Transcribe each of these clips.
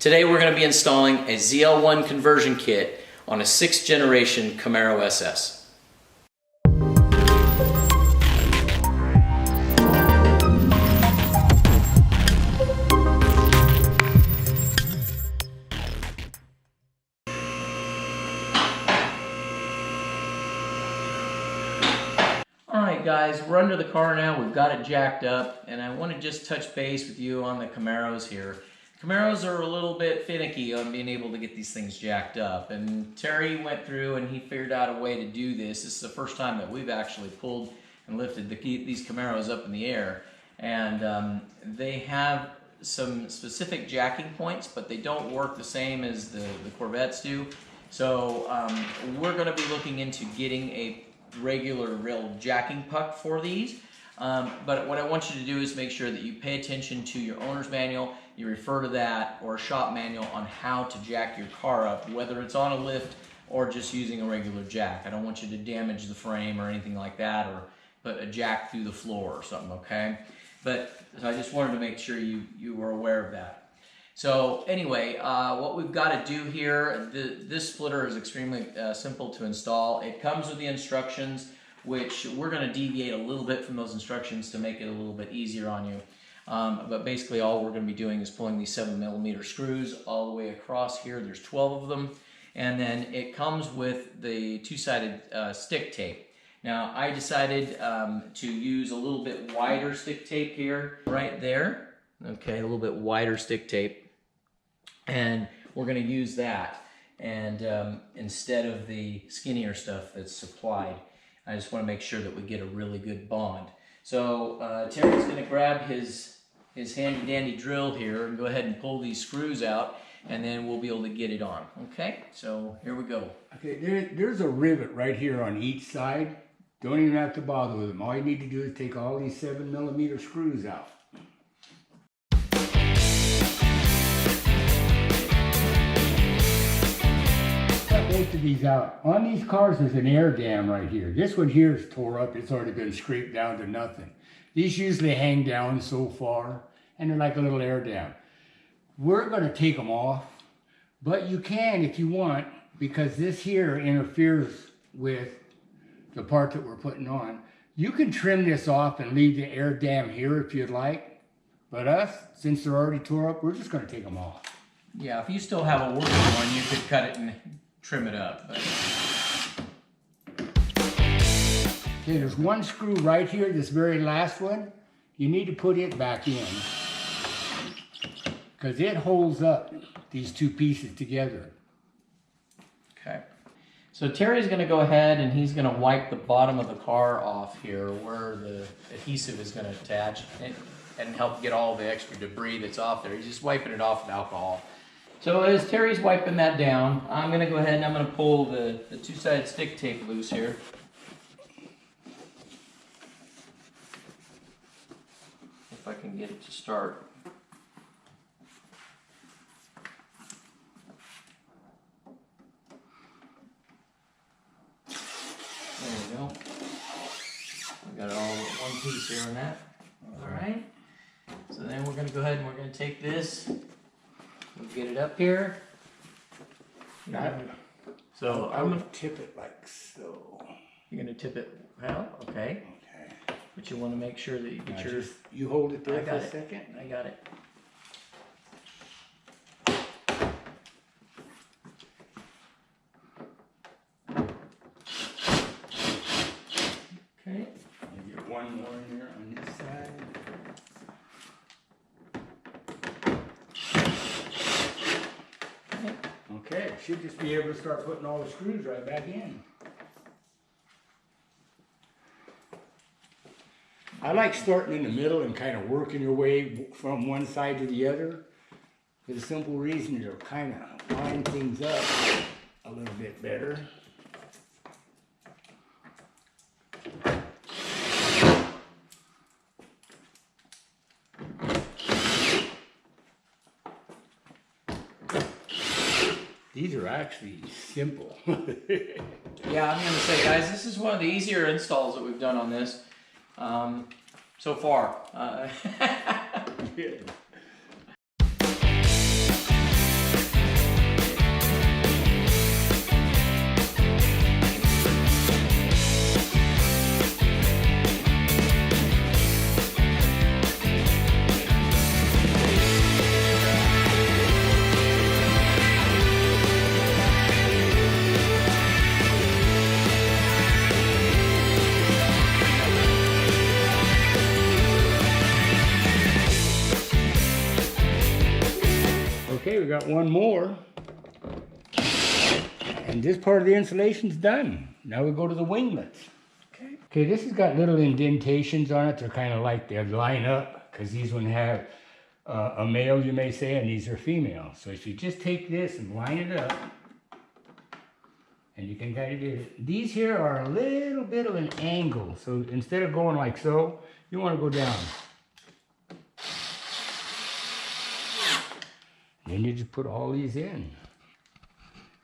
Today we're going to be installing a ZL1 conversion kit on a 6th generation Camaro SS. Alright guys, we're under the car now, we've got it jacked up, and I want to just touch base with you on the Camaros here. Camaros are a little bit finicky on being able to get these things jacked up, and Terry went through and he figured out a way to do this. This is the first time that we've actually pulled and lifted these Camaros up in the air, and they have some specific jacking points, but they don't work the same as the Corvettes do. So we're going to be looking into getting a regular real jacking puck for these. But what I want you to do is make sure that you pay attention to your owner's manual, you refer to that, or a shop manual on how to jack your car up, whether it's on a lift or just using a regular jack. I don't want you to damage the frame or anything like that, or put a jack through the floor or something, okay? But I just wanted to make sure you were aware of that. So anyway, what we've got to do here, this splitter is extremely simple to install. It comes with the instructions, which we're going to deviate a little bit from those instructions to make it a little bit easier on you. But basically all we're going to be doing is pulling these 7mm screws all the way across here. There's 12 of them. And then it comes with the two-sided stick tape. Now I decided to use a little bit wider stick tape here, right there. Okay, a little bit wider stick tape. And we're going to use that, and instead of the skinnier stuff that's supplied. I just want to make sure that we get a really good bond. So Terry's going to grab his handy dandy drill here and go ahead and pull these screws out, and then we'll be able to get it on. Okay, so here we go. Okay, there's a rivet right here on each side. Don't even have to bother with them. All you need to do is take all these 7mm screws out. Of these out. On these cars there's an air dam right here. This one here is tore up. It's already been scraped down to nothing. These usually hang down so far, and they're like a little air dam. We're going to take them off, but you can if you want, because this here interferes with the part that we're putting on. You can trim this off and leave the air dam here if you'd like, but us, since they're already tore up, we're just going to take them off. Yeah, if you still have a working one, you could cut it and trim it up. But... Okay, there's one screw right here, this very last one. You need to put it back in, because it holds up these two pieces together. Okay. So Terry's going to go ahead and he's going to wipe the bottom of the car off here where the adhesive is going to attach and help get all the extra debris that's off there. He's just wiping it off with alcohol. So as Terry's wiping that down, I'm going to go ahead and I'm going to pull the two-sided stick tape loose here. If I can get it to start. There we go. I got it all in one piece here on that. Alright. So then we're going to go ahead and we're going to take this. We'll get it up here. So I'm going to tip it like so. You're going to tip it, well, okay. Okay. But you want to make sure that you get your... You hold it there for a second. I got it. Okay. You get one more in there on this side. Okay, should just be able to start putting all the screws right back in. I like starting in the middle and kind of working your way from one side to the other, for the simple reason it'll kind of line things up a little bit better. These are actually simple. Yeah, I'm going to say, guys, this is one of the easier installs that we've done on this so far. got one more. And this part of the insulation's done. Now we go to the winglets. Okay, this has got little indentations on it. They're kind of like they line up, because these ones have a male, you may say, and these are female. So if you just take this and line it up, and you can kind of get it. These here are a little bit of an angle. So instead of going like so, you want to go down. Then you just put all these in.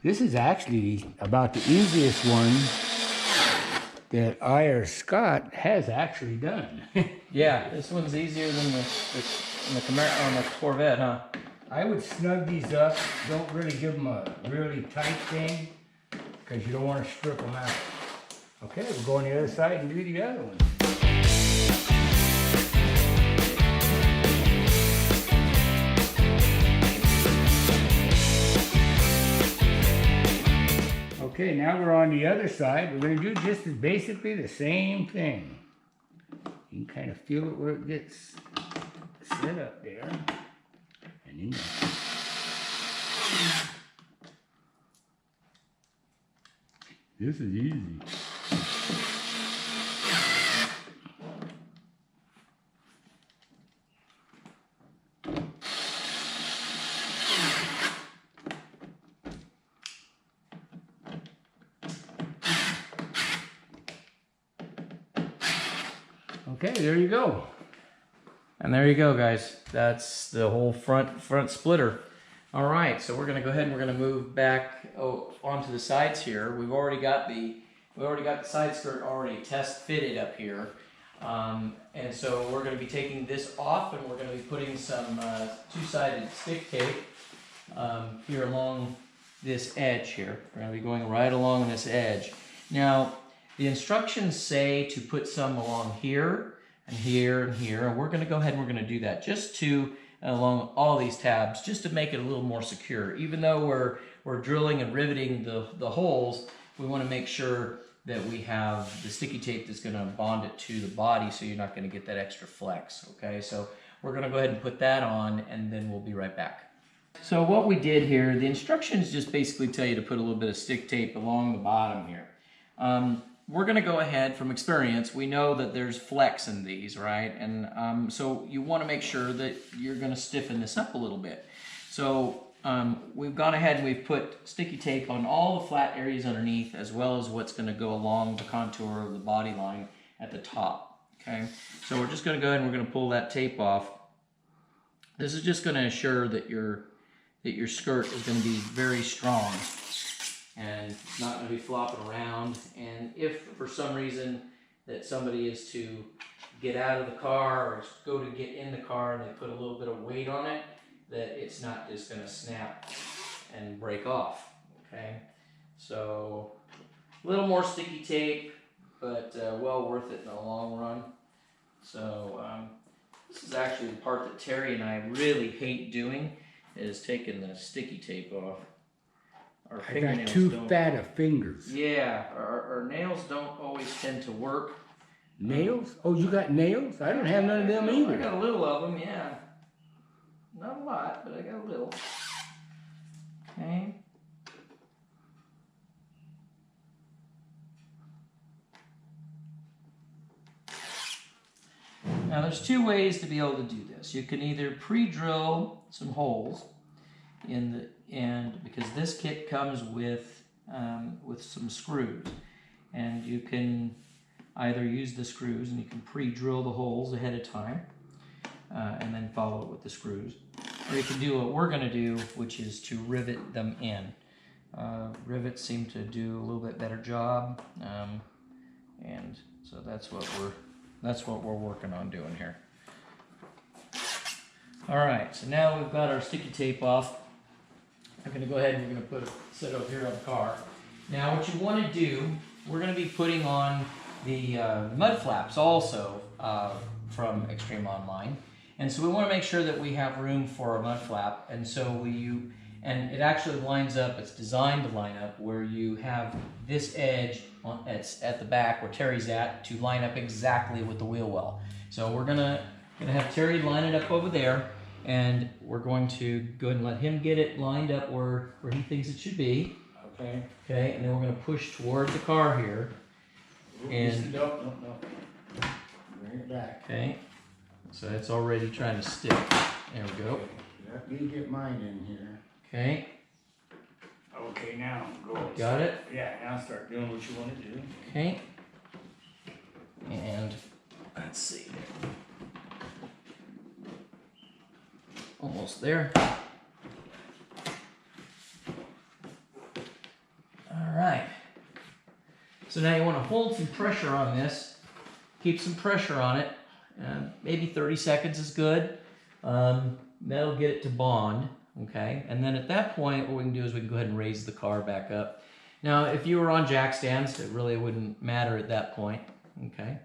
This is actually about the easiest one that I or Scott has actually done. Yeah, this one's easier than the Camaro on the Corvette, huh? I would snug these up. Don't really give them a really tight thing, because you don't want to strip them out. Okay, we'll go on the other side and do the other one. Okay, now we're on the other side. We're going to do just basically the same thing. You can kind of feel it where it gets set up there. And in there. This is easy. Okay, there you go. And there you go, guys. That's the whole front splitter. All right, so we're gonna go ahead and we're gonna move back onto the sides here. We've already got the side skirt already test fitted up here, and so we're gonna be taking this off, and we're gonna be putting some two-sided stick tape here along this edge here. We're gonna be going right along this edge. Now, the instructions say to put some along here and here and here, and we're going to go ahead and we're going to do that just to along all these tabs, just to make it a little more secure. Even though we're drilling and riveting the holes, we want to make sure that we have the sticky tape that's going to bond it to the body, so you're not going to get that extra flex. Okay, so we're going to go ahead and put that on, and then we'll be right back. So what we did here, the instructions just basically tell you to put a little bit of stick tape along the bottom here. We're going to go ahead, from experience, we know that there's flex in these, right? And so you want to make sure that you're going to stiffen this up a little bit. So we've gone ahead and we've put sticky tape on all the flat areas underneath, as well as what's going to go along the contour of the body line at the top. Okay, so we're just going to go ahead and we're going to pull that tape off. This is just going to ensure that your skirt is going to be very strong and it's not going to be flopping around. And if for some reason that somebody is to get out of the car or go to get in the car and they put a little bit of weight on it, that it's not just going to snap and break off. Okay, so a little more sticky tape, but well worth it in the long run. So this is actually the part that Terry and I really hate doing, is taking the sticky tape off. I got too fat of fingers. Yeah, our nails don't always tend to work. Nails? Oh, you got nails? I don't have none of them either. I got a little of them, yeah. Not a lot, but I got a little. Okay. Now there's two ways to be able to do this. You can either pre-drill some holes in the end, because this kit comes with some screws, and you can either use the screws and you can pre-drill the holes ahead of time and then follow it with the screws, or you can do what we're going to do, which is to rivet them in. Rivets seem to do a little bit better job, and so that's what we're working on doing here. All right, so now we've got our sticky tape off. I'm going to go ahead and we're going to put it set up here on the car. Now what you want to do, we're going to be putting on the mud flaps also from Extreme Online. And so we want to make sure that we have room for a mud flap. And so and it actually lines up, it's designed to line up where you have this edge at the back where Terry's at to line up exactly with the wheel well. So we're going to have Terry line it up over there. and we're going to go ahead and let him get it lined up where he thinks it should be. Okay. Okay, and then we're going to push towards the car here. And no. Bring it back. okay, so it's already trying to stick. There we go. Let me get mine in here. Okay. Okay, now go. Got it? Yeah, now start doing what you want to do. Okay. And let's see. Almost there. All right. So now you want to hold some pressure on this. Keep some pressure on it. Maybe 30 seconds is good. That'll get it to bond. Okay. And then at that point, what we can do is we can go ahead and raise the car back up. Now, if you were on jack stands, it really wouldn't matter at that point. Okay.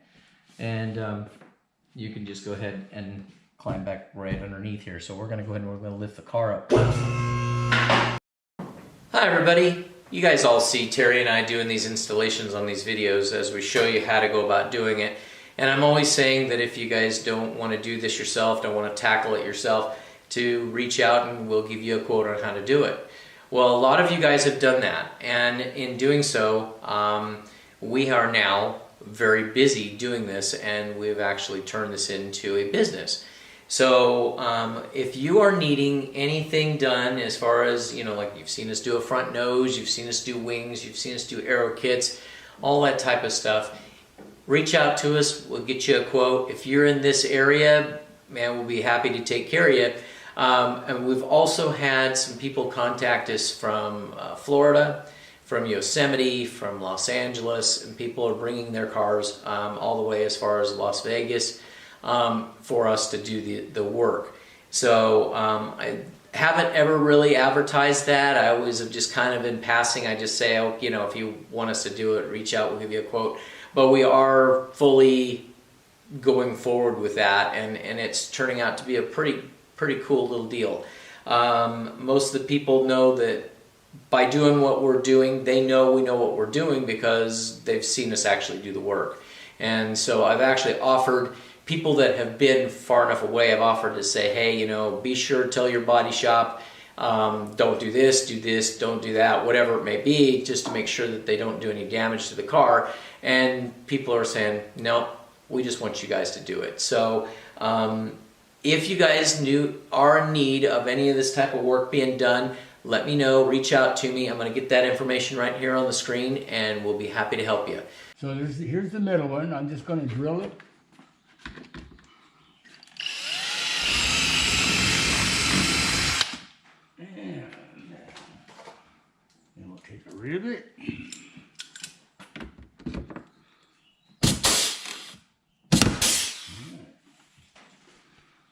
And you can just go ahead and climb back right underneath here. So we're going to go ahead and we're going to lift the car up. Hi, everybody. You guys all see Terry and I doing these installations on these videos as we show you how to go about doing it. And I'm always saying that if you guys don't want to do this yourself, don't want to tackle it yourself, to reach out and we'll give you a quote on how to do it. Well, a lot of you guys have done that. And in doing so, we are now very busy doing this, and we've actually turned this into a business. So if you are needing anything done as far as, you know, like you've seen us do a front nose, you've seen us do wings, you've seen us do Aero kits, all that type of stuff, reach out to us. We'll get you a quote. If you're in this area, man, we'll be happy to take care of you. And we've also had some people contact us from Florida, from Yosemite, from Los Angeles, and people are bringing their cars all the way as far as Las Vegas for us to do the work. So I haven't ever really advertised that. I always have just kind of in passing, I just say, oh, you know, if you want us to do it, reach out, we'll give you a quote. But we are fully going forward with that, and it's turning out to be a pretty cool little deal. Most of the people know that by doing what we're doing, they know we know what we're doing because they've seen us actually do the work. And so I've actually offered people that have been far enough away, I've offered to say, hey, you know, be sure to tell your body shop, don't do this, don't do that, whatever it may be, just to make sure that they don't do any damage to the car. And people are saying, no, we just want you guys to do it. So if you guys are in need of any of this type of work being done, let me know, reach out to me. I'm going to get that information right here on the screen, and we'll be happy to help you. So here's the middle one. I'm just going to drill it. And then we'll take a rivet.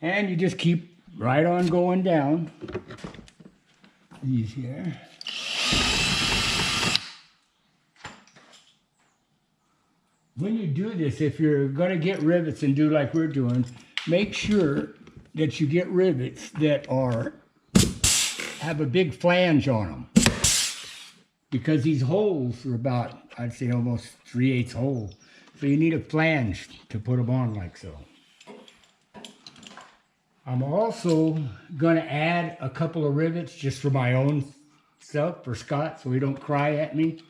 And you just keep right on going down. These here. When you do this, if you're going to get rivets and do like we're doing, make sure that you get rivets that have a big flange on them. Because these holes are about, I'd say almost 3/8 hole. So you need a flange to put them on like so. I'm also going to add a couple of rivets just for my own stuff, for Scott, so he don't cry at me.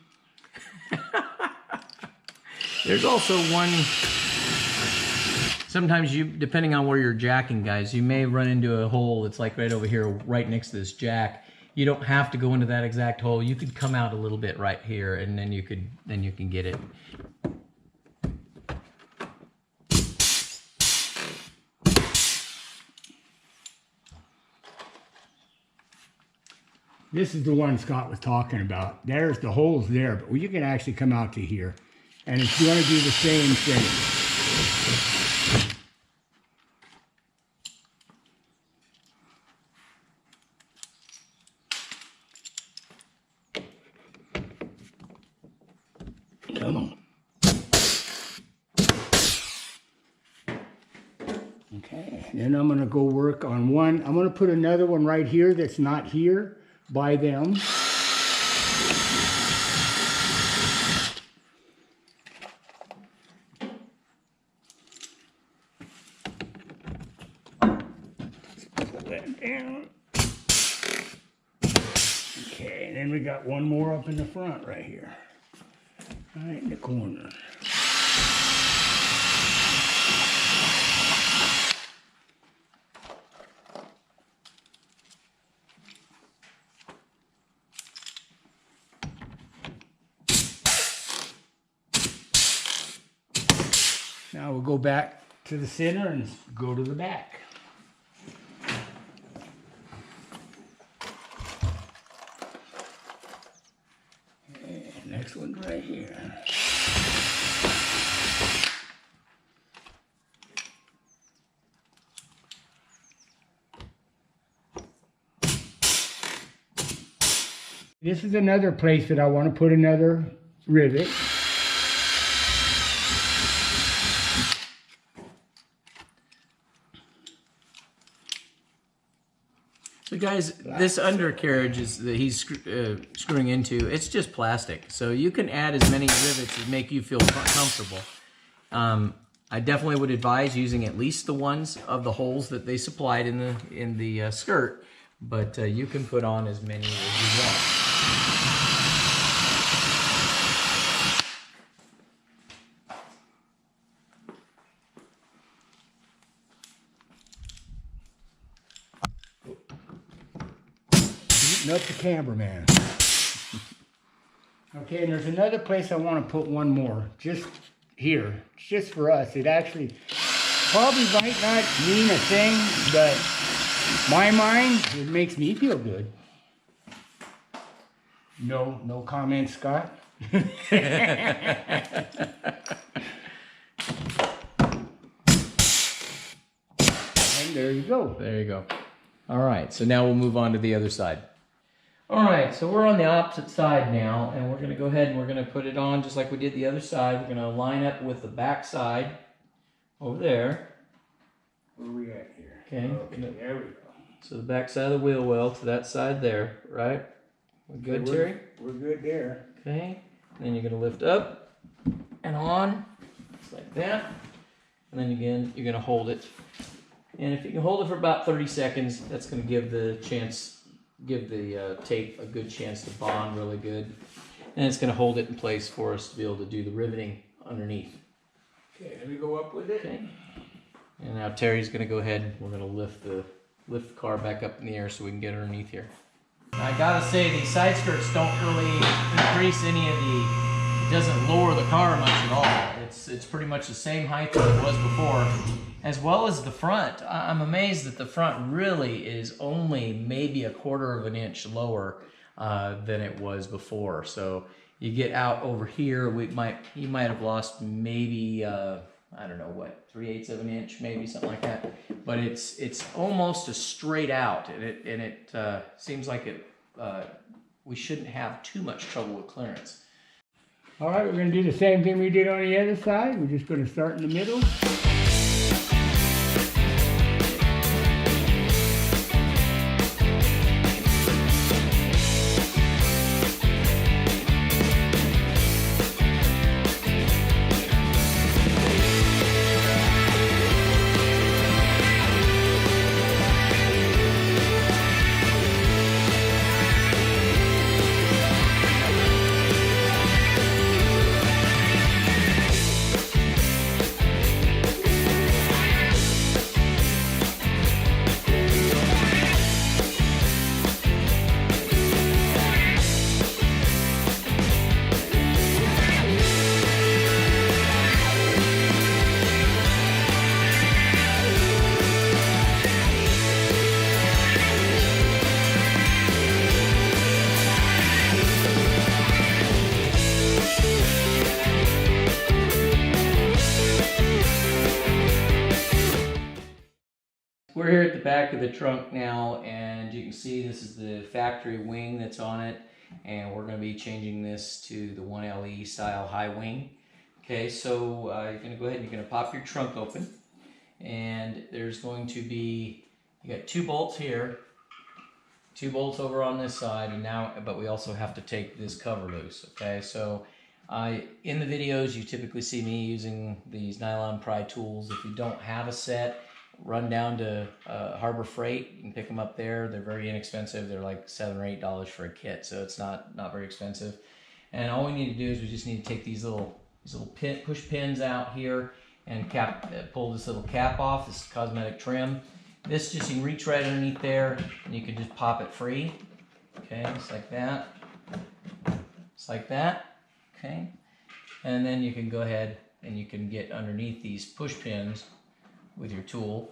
There's also one, sometimes you, depending on where you're jacking, guys, you may run into a hole that's like right over here, right next to this jack. You don't have to go into that exact hole. You could come out a little bit right here, and then you can get it. This is the one Scott was talking about. There's the holes there, but you can actually come out to here. And it's going to do the same thing. Come on. Okay, then I'm going to go work on one. I'm going to put another one right here that's not here by them. that down. Okay, and then we got one more up in the front right here. Right in the corner. Now we'll go back to the center and go to the back. And next one's right here. This is another place that I want to put another rivet. So guys, this undercarriage is that he's screwing into, it's just plastic. So you can add as many rivets as make you feel comfortable. I definitely would advise using at least the ones of the holes that they supplied in the skirt, but you can put on as many as you want. Up the cameraman. Okay, and there's another place I want to put one more, just here. It's just for us. It actually probably might not mean a thing, but my mind, it makes me feel good. No comments, Scott. And there you go. There you go. All right, so now we'll move on to the other side. All right, so we're on the opposite side now, and we're going to go ahead and we're going to put it on just like we did the other side. We're going to line up with the back side over there. Where are we at here? Okay. There we go. So the back side of the wheel well to that side there, right? We're good, Okay, Terry? We're good there. Okay. And then you're going to lift up and on, just like that. And then again, you're going to hold it. And if you can hold it for about 30 seconds, that's going to give the tape a good chance to bond really good. And it's going to hold it in place for us to be able to do the riveting underneath. Okay, let me go up with it. Okay. And now Terry's going to go ahead. We're going to lift the car back up in the air so we can get underneath here. I gotta say, these side skirts don't really increase any of the, it doesn't lower the car much at all. It's pretty much the same height that it was before, as well as the front. I'm amazed that the front really is only maybe 1/4 of an inch lower than it was before. So you get out over here, you might have lost maybe I don't know what, 3/8 of an inch, maybe something like that. But it's almost a straight out, and it seems like we shouldn't have too much trouble with clearance. All right, we're going to do the same thing we did on the other side. We're just going to start in the middle. We're here at the back of the trunk now, and you can see this is the factory wing that's on it, and we're going to be changing this to the 1LE style high wing. Okay, so you're going to go ahead and you're going to pop your trunk open, and there's going to be, you got 2 bolts here, 2 bolts over on this side, and now, but we also have to take this cover loose. Okay, so in the videos you typically see me using these nylon pry tools. If you don't have a set, run down to Harbor Freight. You can pick them up there. They're very inexpensive. They're like $7 or $8 for a kit, so it's not very expensive. And all we need to do is we just need to take these little push pins out here and pull this little cap off. This is cosmetic trim. This just, you can reach right underneath there and you can just pop it free. Okay, just like that. Just like that. Okay. And then you can go ahead and you can get underneath these push pins with your tool.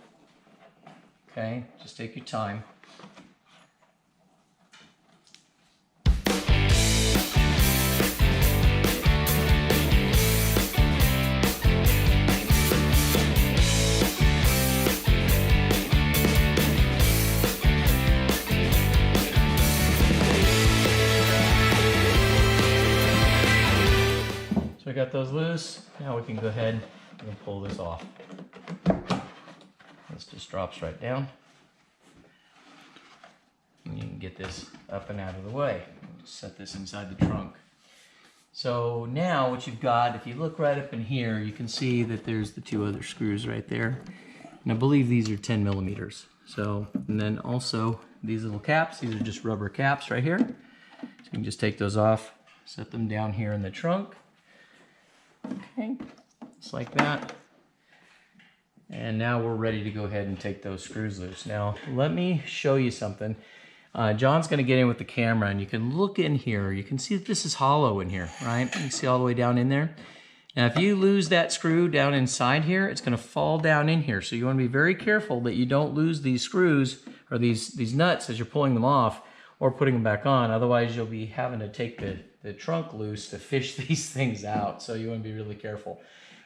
Okay, just take your time. So we got those loose. Now we can go ahead and pull this off. This just drops right down. And you can get this up and out of the way. Just set this inside the trunk. So now what you've got, if you look right up in here, you can see that there's the 2 other screws right there. And I believe these are 10 millimeters. So, and then also these little caps, these are just rubber caps right here. So you can just take those off, set them down here in the trunk. Okay, just like that. And now we're ready to go ahead and take those screws loose. Now, let me show you something. John's gonna get in with the camera and you can look in here. You can see that this is hollow in here, right? You can see all the way down in there. Now, if you lose that screw down inside here, it's gonna fall down in here. So you wanna be very careful that you don't lose these screws or these nuts as you're pulling them off or putting them back on. Otherwise, you'll be having to take the trunk loose to fish these things out. So you wanna be really careful.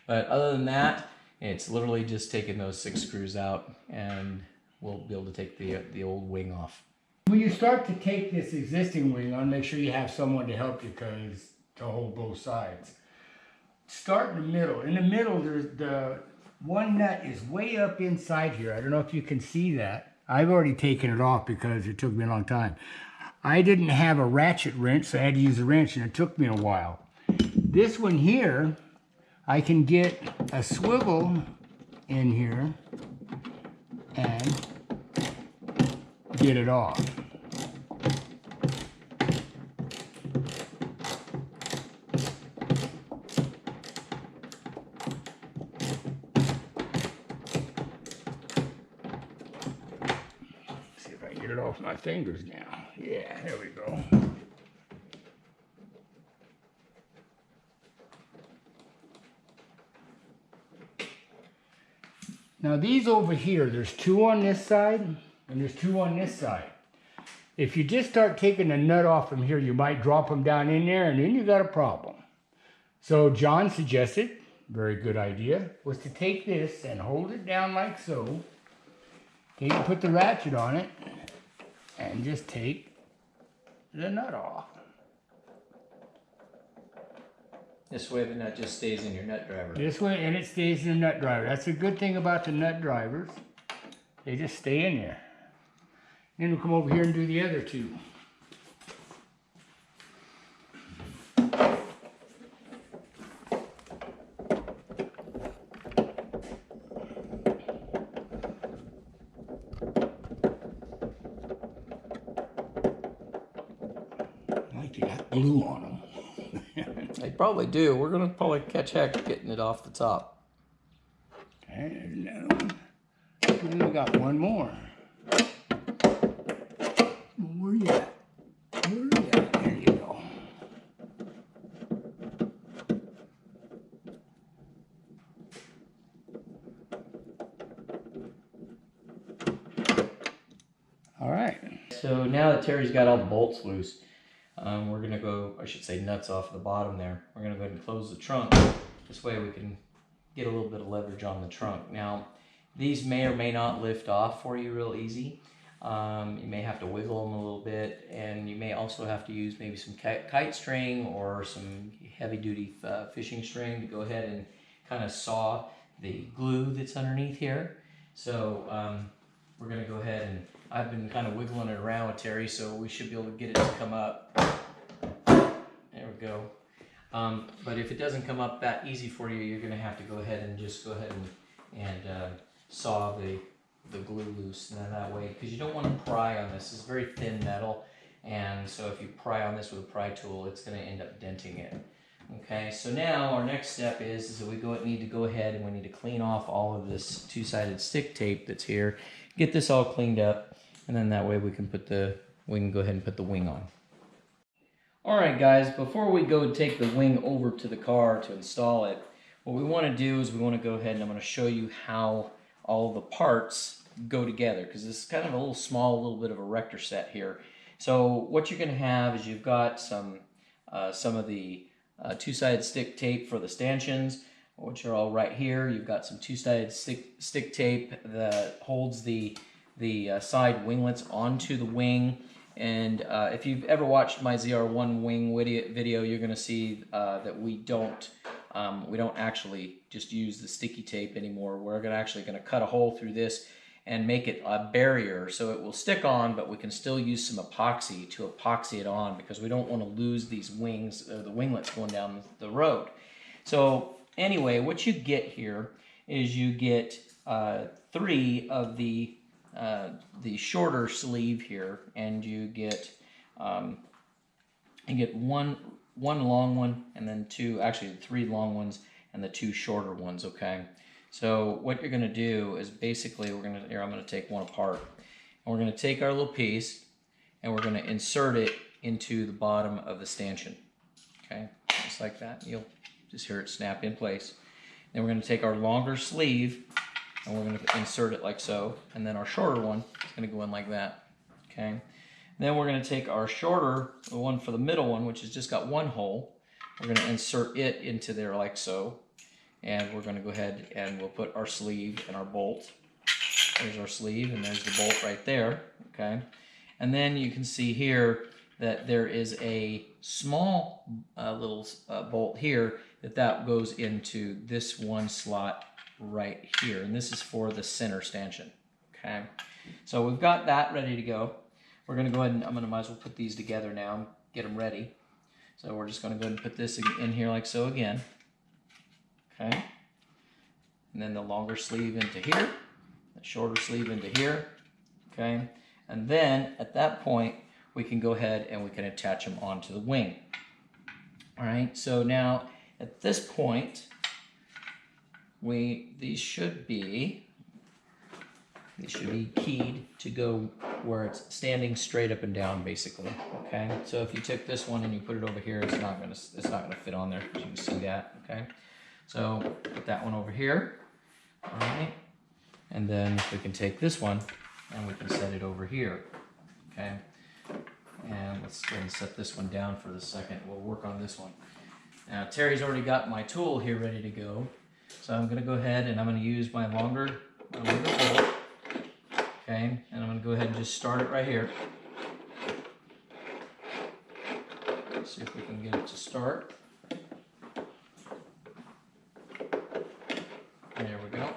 But other than that, it's literally just taking those 6 screws out and we'll be able to take the old wing off. When you start to take this existing wing on, make sure you have someone to help you to hold both sides. Start in the middle. In the middle, there's the one nut is way up inside here. I don't know if you can see that. I've already taken it off because it took me a long time. I didn't have a ratchet wrench, so I had to use a wrench, and it took me a while. This one here, I can get a swivel in here and get it off. See if I can get it off my fingers now. Yeah, there we go. Now these over here, there's 2 on this side and there's 2 on this side. If you just start taking the nut off from here, you might drop them down in there and then you got a problem. So John suggested, very good idea, was to take this and hold it down like so. Put the ratchet on it and just take the nut off. This way the nut just stays in your nut driver. This way, and it stays in the nut driver. That's a good thing about the nut drivers. They just stay in there. Then we'll come over here and do the other 2. Like you got glue on them. They probably do. We're gonna probably catch heck getting it off the top. Okay, there's another one. And then we got one more. Where you at? Where you at? There you go. All right. So now that Terry's got all the bolts loose, we're gonna go, I should say nuts off the bottom there. We're gonna go ahead and close the trunk. This way we can get a little bit of leverage on the trunk. Now, these may or may not lift off for you real easy. You may have to wiggle them a little bit, and you may also have to use maybe some kite string or some heavy-duty fishing string to go ahead and kind of saw the glue that's underneath here. So we're gonna go ahead and I've been kind of wiggling it around with Terry, so we should be able to get it to come up. There we go. But if it doesn't come up that easy for you, you're gonna have to go ahead and just go ahead and saw the glue loose, and then that way, because you don't want to pry on this. It's very thin metal, and so if you pry on this with a pry tool, it's going to end up denting it. Okay, so now our next step is that we need to go ahead and we need to clean off all of this two-sided stick tape that's here. Get this all cleaned up, and then that way we can go ahead and put the wing on. All right, guys, before we go and take the wing over to the car to install it, what we want to do is we want to go ahead and I'm going to show you how all the parts go together, because this is kind of a little bit of a rector set here. So what you're going to have is you've got some of the two-sided stick tape for the stanchions, which are all right here. You've got some two-sided stick tape that holds the side winglets onto the wing. And if you've ever watched my ZR1 wing video, you're going to see that we don't actually just use the sticky tape anymore. We're actually going to cut a hole through this and make it a barrier so it will stick on, but we can still use some epoxy to epoxy it on, because we don't want to lose these wings, the winglets going down the road. So anyway, what you get here is you get 3 of the shorter sleeve here, and you get one long one, and then 3 long ones and the 2 shorter ones. Okay, so what you're going to do is basically I'm going to take one apart, and we're going to take our little piece and we're going to insert it into the bottom of the stanchion. Okay, just like that. You'll just hear it snap in place. Then we're going to take our longer sleeve and we're going to insert it like so, and then our shorter one is going to go in like that. Okay, then we're going to take our shorter, the one for the middle one, which has just got one hole, we're going to insert it into there like so, and we're going to go ahead and we'll put our sleeve and our bolt. There's our sleeve and there's the bolt right there. Okay, and then you can see here that there is a small little bolt here that goes into this one slot right here, and this is for the center stanchion. Okay, so we've got that ready to go. We're going to go ahead and might as well put these together now and get them ready. So we're just going to go ahead and put this in here like so again. Okay, and then the longer sleeve into here, the shorter sleeve into here. Okay, and then at that point we can go ahead and we can attach them onto the wing. All right, so now at this point these should be keyed to go where it's standing straight up and down, basically. Okay, so if you took this one and you put it over here, it's not gonna fit on there. You can see that. Okay, so put that one over here. All right, and then we can take this one and we can set it over here. Okay, and let's go ahead and set this one down for the second. We'll work on this one. Now Terry's already got my tool here ready to go. So I'm going to go ahead and I'm going to use my longer bolt. Okay, and I'm going to go ahead and just start it right here. Let's see if we can get it to start. There we go.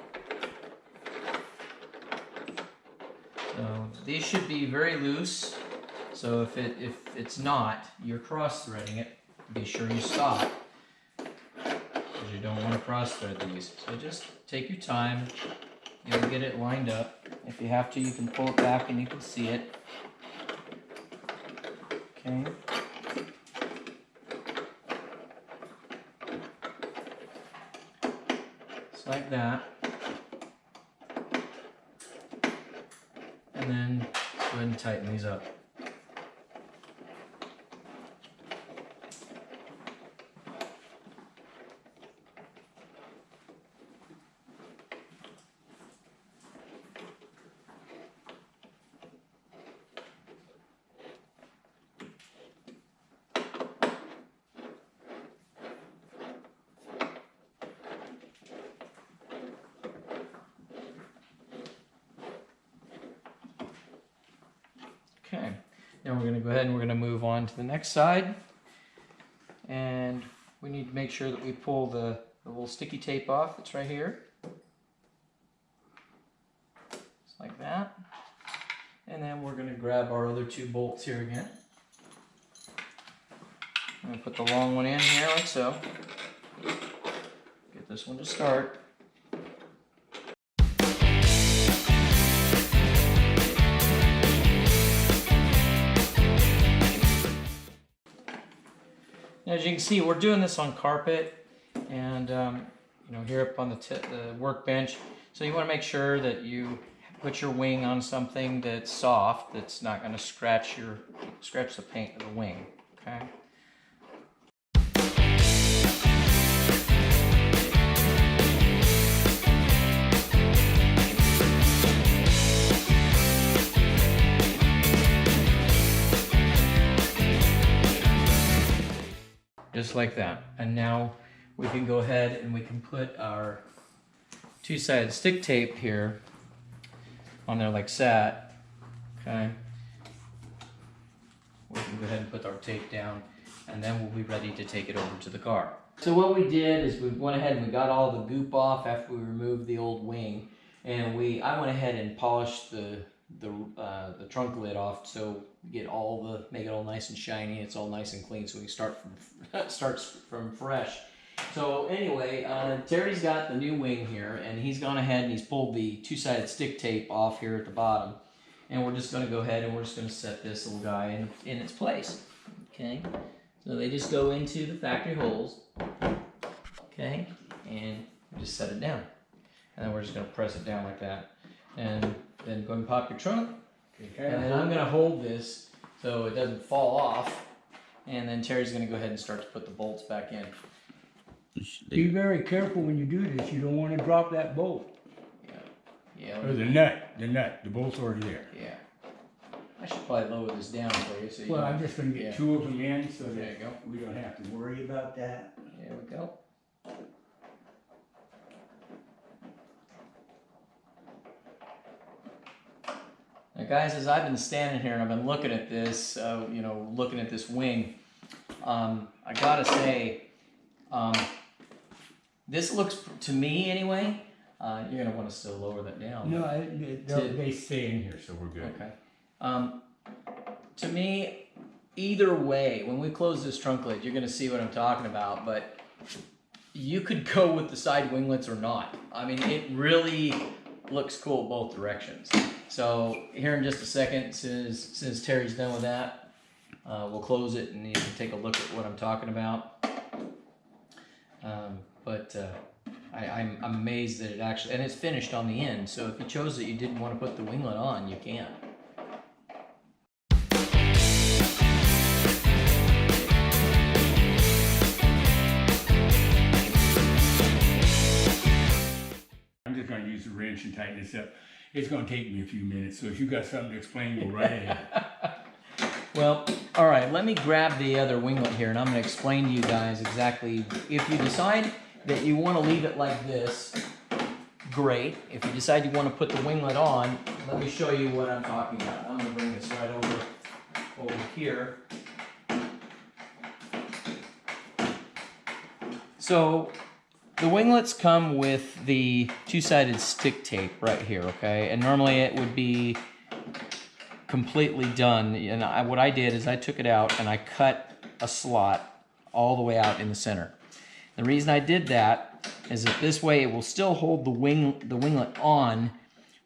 So these should be very loose. So if it's not, you're cross threading it. Be sure you stop. You don't want to cross thread these, so just take your time. You'll get it lined up. If you have to, you can pull it back and you can see it. Okay. Just like that. And then go ahead and tighten these up. Okay, now we're going to go ahead and we're going to move on to the next side, and we need to make sure that we pull the little sticky tape off that's right here, just like that. And then we're going to grab our other 2 bolts here again. I'm going to put the long one in here like so. Get this one to start. you can see, we're doing this on carpet and here up on the workbench. So you want to make sure that you put your wing on something that's soft, that's not going to scratch the paint of the wing. Okay. Just like that. And now we can go ahead and we can put our two-sided stick tape here on there like that. Okay. We can go ahead and put our tape down and then we'll be ready to take it over to the car. So what we did is we went ahead and we got all the goop off after we removed the old wing, and I went ahead and polished the trunk lid off, so make it all nice and shiny. It's all nice and clean, so we start from fresh. So anyway, Terry's got the new wing here, and he's gone ahead and he's pulled the two-sided stick tape off here at the bottom, and we're just going to go ahead and we're just going to set this little guy in its place. Okay, so they just go into the factory holes. Okay, and just set it down, and then we're just going to press it down like that, and then go and pop your trunk. Okay. And then I'm going to hold this so it doesn't fall off, and then Terry's going to go ahead and start to put the bolts back in. Be very careful when you do this. You don't want to drop that bolt. Yeah. Or the nut. The bolt's already there. Yeah. I should probably lower this down for you. So well, I'm just going to get two of them in so there that you go. We don't have to worry about that. There we go. Now guys, as I've been standing here and I've been looking at this, looking at this wing, I gotta say, this looks, to me anyway, you're gonna want to still lower that down. No, they stay in here, so we're good. Okay. To me, either way, when we close this trunk lid, you're gonna see what I'm talking about, but you could go with the side winglets or not. I mean, it really looks cool both directions. So here in just a second, as soon as Terry's done with that, we'll close it and you can take a look at what I'm talking about. I'm amazed that it actually, and it's finished on the end, so if you chose that you didn't want to put the winglet on, you can. I'm just going to use the wrench and tighten this up. It's going to take me a few minutes, so if you got something to explain, go right ahead. Well, all right, let me grab the other winglet here, and I'm going to explain to you guys exactly. If you decide that you want to leave it like this, great. If you decide you want to put the winglet on, let me show you what I'm talking about. I'm going to bring this right over here. So the winglets come with the two-sided stick tape right here, okay? And normally it would be completely done. And what I did is I took it out and I cut a slot all the way out in the center. The reason I did that is that this way it will still hold the winglet on,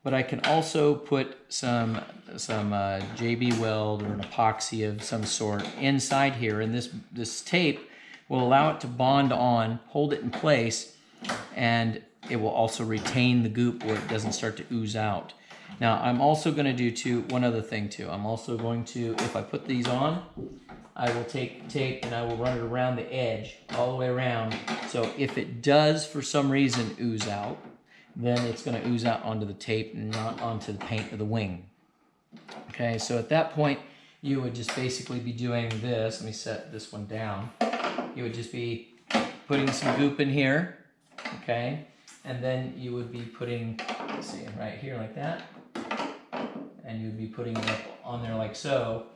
but I can also put some JB weld or an epoxy of some sort inside here, and this tape will allow it to bond on, hold it in place, and it will also retain the goop where it doesn't start to ooze out. Now I'm also going to do one other thing too. I'm also going to, if I put these on, I will take tape and I will run it around the edge all the way around. So if it does for some reason ooze out, then it's going to ooze out onto the tape and not onto the paint of the wing. Okay, so at that point you would just basically be doing this. Let me set this one down. You would just be putting some goop in here, okay? And then you would be putting, let's see, right here like that. And you'd be putting it up on there like so,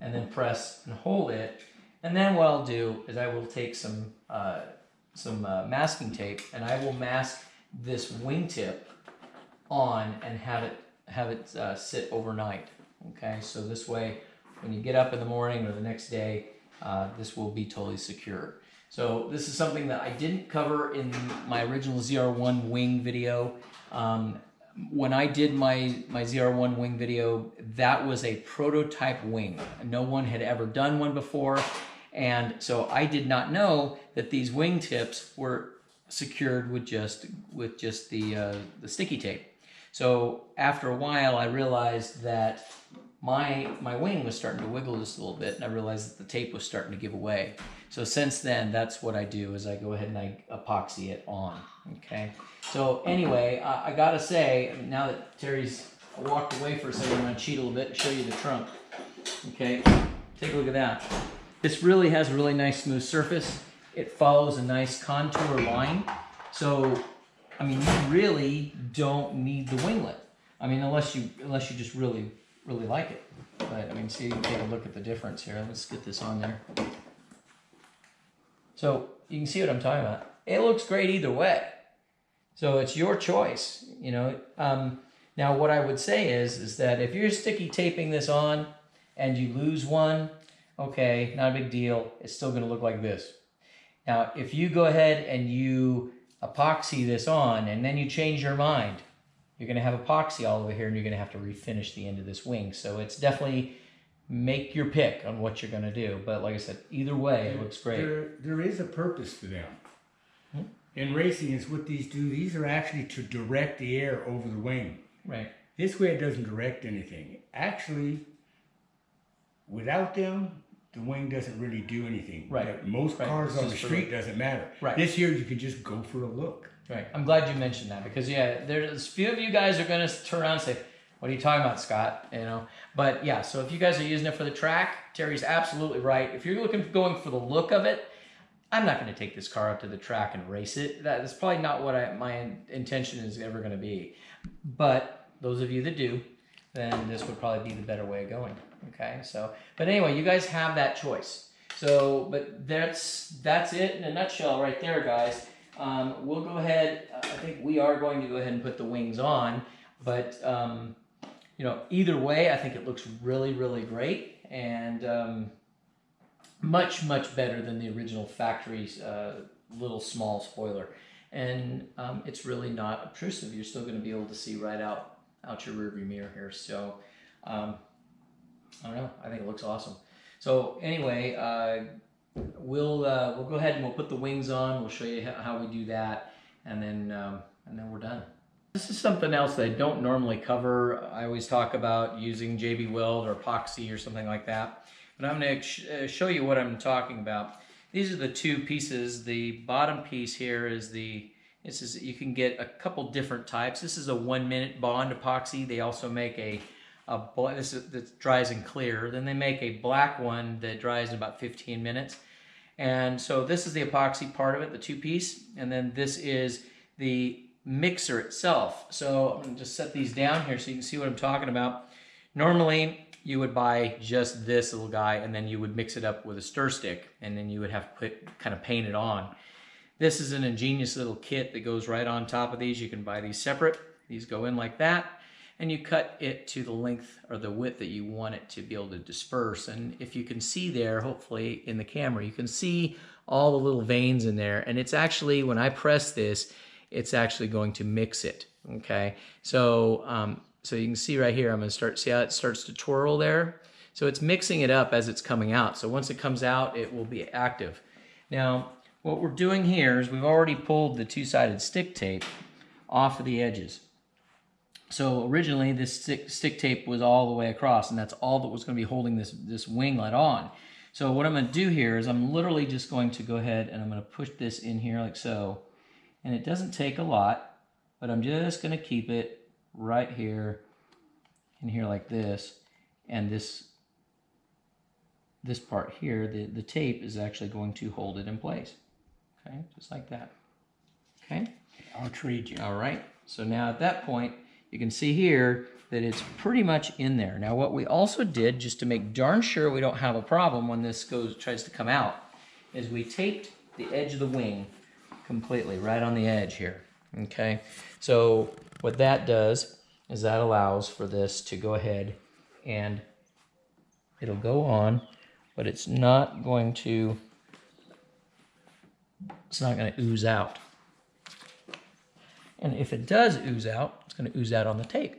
and then press and hold it. And then what I'll do is I will take some masking tape and I will mask this wingtip on and have it sit overnight. Okay, so this way when you get up in the morning or the next day, this will be totally secure. So this is something that I didn't cover in my original ZR1 wing video. When I did my ZR1 wing video, that was a prototype wing. No one had ever done one before, And so I did not know that these wing tips were secured with just the sticky tape. So after a while, I realized that my wing was starting to wiggle just a little bit, and I realized that the tape was starting to give away. So since then, that's what I do, is I go ahead and I epoxy it on, okay? So anyway, I gotta say, now that Terry's walked away for a second, I'm gonna cheat a little bit and show you the trunk, okay? Take a look at that. This really has a really nice smooth surface. It follows a nice contour line. So, I mean, you really don't need the winglet. I mean, unless you just really like it. But I mean, see, you can take a look at the difference here. Let's get this on there. So you can see what I'm talking about. It looks great either way. So it's your choice, you know. Now what I would say is that if you're sticky taping this on and you lose one, okay, not a big deal. It's still going to look like this. Now, if you go ahead and you epoxy this on and then you change your mind, you're going to have epoxy all over here and you're going to have to refinish the end of this wing. So it's definitely, make your pick on what you're going to do. But like I said, either way, it looks great. There is a purpose to them. In racing, is what these do. These are actually to direct the air over the wing. Right. This way it doesn't direct anything. Actually, without them, the wing doesn't really do anything. Right. But most cars on the street doesn't matter. Right. This here, you can just go for a look. Right. I'm glad you mentioned that, because yeah, there's a few of you guys are going to turn around and say, "What are you talking about, Scott?" You know. But yeah, so if you guys are using it for the track, Terry's absolutely right. If you're going for the look of it, I'm not going to take this car up to the track and race it. That's probably not what my intention is ever going to be. But those of you that do, then this would probably be the better way of going. Okay, so, but anyway, you guys have that choice. So, but that's it in a nutshell right there, guys. We'll go ahead, I think we are going to go ahead and put the wings on, but, you know, either way, I think it looks really, really great, and much, much better than the original factory's little small spoiler. And it's really not obtrusive. You're still going to be able to see right out your rearview mirror here. So, I don't know. I think it looks awesome. So anyway, we'll go ahead and we'll put the wings on. We'll show you how we do that, and then we're done. This is something else that I don't normally cover. I always talk about using JB Weld or epoxy or something like that. But I'm going to show you what I'm talking about. These are the two pieces. The bottom piece here is you can get a couple different types. This is a 1-minute bond epoxy. They also make that dries in clear. Then they make a black one that dries in about 15 minutes. And so this is the epoxy part of it, the 2-piece. And then this is the mixer itself. So I'm going to just set these down here so you can see what I'm talking about. Normally, you would buy just this little guy, and then you would mix it up with a stir stick, and then you would have to kind of paint it on. This is an ingenious little kit that goes right on top of these. You can buy these separate. These go in like that, and you cut it to the length or the width that you want it to be able to disperse. And if you can see there, hopefully in the camera, you can see all the little veins in there. And it's actually, when I press this, it's actually going to mix it, okay? So, so you can see right here, I'm going to see how it starts to twirl there? So it's mixing it up as it's coming out. So once it comes out, it will be active. Now, what we're doing here is we've already pulled the 2-sided stick tape off of the edges. So originally this stick tape was all the way across, and that's all that was going to be holding this winglet on. So what I'm going to do here is I'm literally just going to go ahead and I'm going to push this in here like so. And it doesn't take a lot, but I'm just going to keep it right here in here like this. And this part here, the tape is actually going to hold it in place. Okay, just like that. Okay? I'll trade you. All right. So now at that point, you can see here that it's pretty much in there. Now what we also did, just to make darn sure we don't have a problem when this tries to come out, is we taped the edge of the wing completely right on the edge here. Okay, so what that does is that allows for this to go ahead and it'll go on, but it's not going to ooze out. And if it does ooze out, it's going to ooze out on the tape.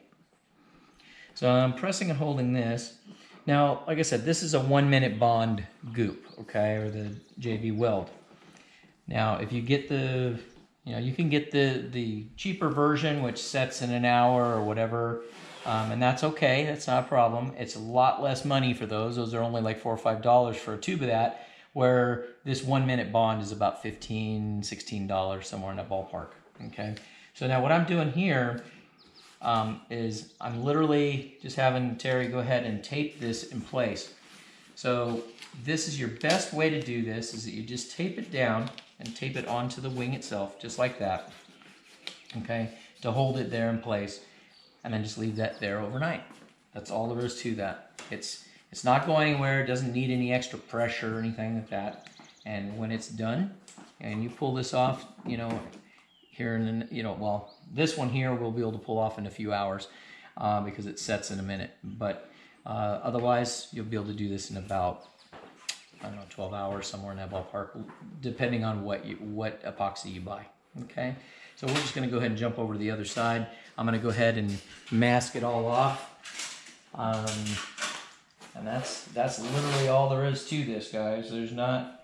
So I'm pressing and holding this, Now, like I said, this is a 1-minute bond goop, okay, or the JV weld. Now, if you get the, you can get the cheaper version, which sets in an hour or whatever, and that's okay. That's not a problem. It's a lot less money for those. Those are only like $4 or $5 for a tube of that, where this 1-minute bond is about $15, $16, somewhere in that ballpark, okay? So now what I'm doing here is I'm literally just having Terry go ahead and tape this in place. So this is your best way to do this, is that you just tape it down and tape it onto the wing itself, just like that, okay, to hold it there in place, and then just leave that there overnight. That's all there is to that. It's not going anywhere. It doesn't need any extra pressure or anything like that. And when it's done, and you pull this off, here in the, well, this one here we'll be able to pull off in a few hours because it sets in a minute. But otherwise, you'll be able to do this in about, I don't know, 12 hours, somewhere in that ballpark, depending on what epoxy you buy. Okay, so we're just going to go ahead and jump over to the other side. I'm going to go ahead and mask it all off, and that's literally all there is to this, guys. It's not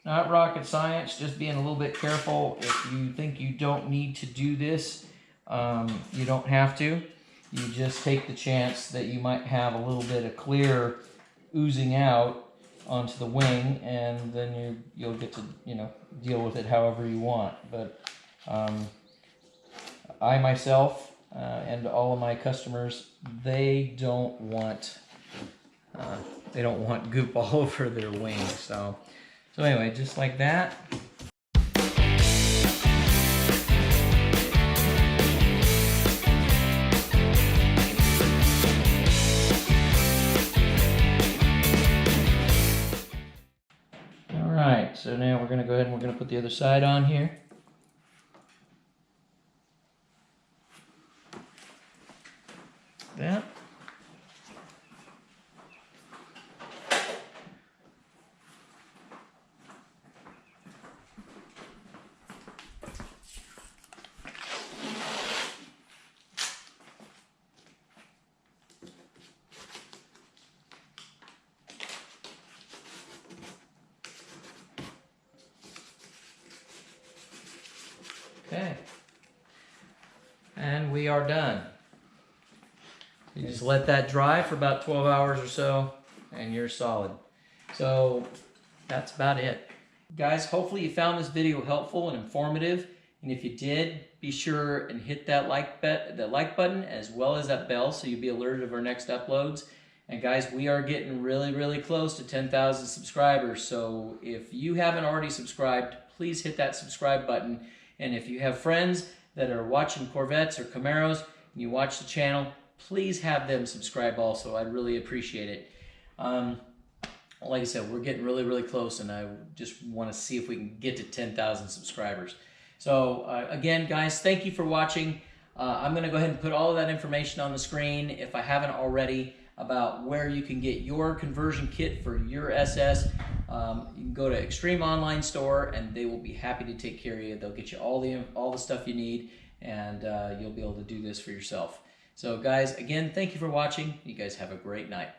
rocket science. Just being a little bit careful. If you think you don't need to do this, you don't have to. You just take the chance that you might have a little bit of clear oozing out onto the wing, and then you'll get to deal with it however you want. But I myself and all of my customers, they don't want goop all over their wings. So anyway, just like that. Alright, so now we're going to go ahead and we're going to put the other side on here. That. Okay, and we are done. You just let that dry for about 12 hours or so, and you're solid. So that's about it. Guys, hopefully you found this video helpful and informative, and if you did, be sure and hit that like button as well as that bell so you'll be alerted of our next uploads. And guys, we are getting really, really close to 10,000 subscribers, so if you haven't already subscribed, please hit that subscribe button. And if you have friends that are watching Corvettes or Camaros and you watch the channel, please have them subscribe also. I'd really appreciate it. Like I said, we're getting really, really close, and I just want to see if we can get to 10,000 subscribers. So again, guys, thank you for watching. I'm going to go ahead and put all of that information on the screen, if I haven't already, about where you can get your conversion kit for your SS. You can go to Extreme Online Store, and they will be happy to take care of you. They'll get you all the stuff you need, and you'll be able to do this for yourself. So guys, again, thank you for watching. You guys have a great night.